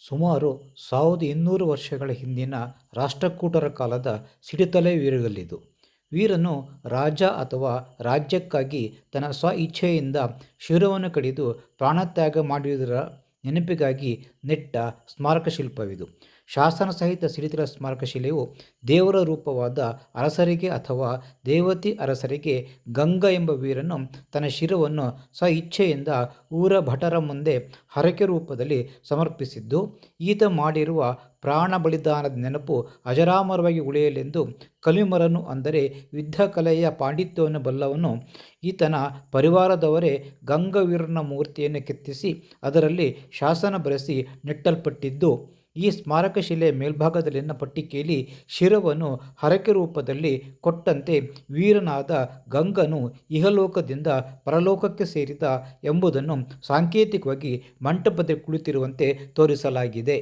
ಸುಮಾರು 1200 ವರ್ಷಗಳ ಹಿಂದಿನ ರಾಷ್ಟ್ರಕೂಟರ ಕಾಲದ ಸಿಡಿತಲೆ ವೀರಗಲ್ಲಿದು. ವೀರನು ರಾಜ ಅಥವಾ ರಾಜ್ಯಕ್ಕಾಗಿ ತನ್ನ ಇಚ್ಛೆಯಿಂದ ಶಿರವನ್ನು ಕಡಿದು ಪ್ರಾಣತ್ಯಾಗ ಮಾಡಿರುವುದರ ನೆನಪಿಗಾಗಿ ನೆಟ್ಟ ಸ್ಮಾರಕ ಶಿಲ್ಪವಿದು. ಶಾಸನ ಸಹಿತ ಸಿಡಿತಲ ಸ್ಮಾರಕ ಶಿಲೆಯು ದೇವರ ರೂಪವಾದ ಅರಸರಿಗೆ ಅಥವಾ ದೇವತಿ ಅರಸರಿಗೆ ಗಂಗ ಎಂಬ ವೀರನು ತನ್ನ ಶಿರವನ್ನು ಇಚ್ಛೆಯಿಂದ ಊರ ಭಟರ ಮುಂದೆ ಹರಕೆ ರೂಪದಲ್ಲಿ ಸಮರ್ಪಿಸಿದ್ದು, ಈತ ಮಾಡಿರುವ ಪ್ರಾಣ ಬಲಿದಾನದ ನೆನಪು ಅಜರಾಮರವಾಗಿ ಉಳಿಯಲೆಂದು ಕಲಿಮರನು, ಅಂದರೆ ಯುದ್ಧ ಕಲೆಯ ಪಾಂಡಿತ್ಯವನ್ನು ಬಲ್ಲವನು, ಈತನ ಪರಿವಾರದವರೇ ಗಂಗವೀರನ ಮೂರ್ತಿಯನ್ನು ಕೆತ್ತಿಸಿ ಅದರಲ್ಲಿ ಶಾಸನ ಬರೆಸಿ ನೆಟ್ಟಲ್ಪಟ್ಟಿದ್ದು, ಈ ಸ್ಮಾರಕ ಶಿಲೆಯ ಮೇಲ್ಭಾಗದಲ್ಲಿನ ಪಟ್ಟಿಕೆಯಲ್ಲಿ ಶಿರವನ್ನು ಹರಕೆ ರೂಪದಲ್ಲಿ ಕೊಟ್ಟಂತೆ ವೀರನಾದ ಗಂಗನು ಇಹಲೋಕದಿಂದ ಪರಲೋಕಕ್ಕೆ ಸೇರಿದ ಎಂಬುದನ್ನು ಸಾಂಕೇತಿಕವಾಗಿ ಮಂಟಪದಲ್ಲಿ ಕುಳಿತಿರುವಂತೆ ತೋರಿಸಲಾಗಿದೆ.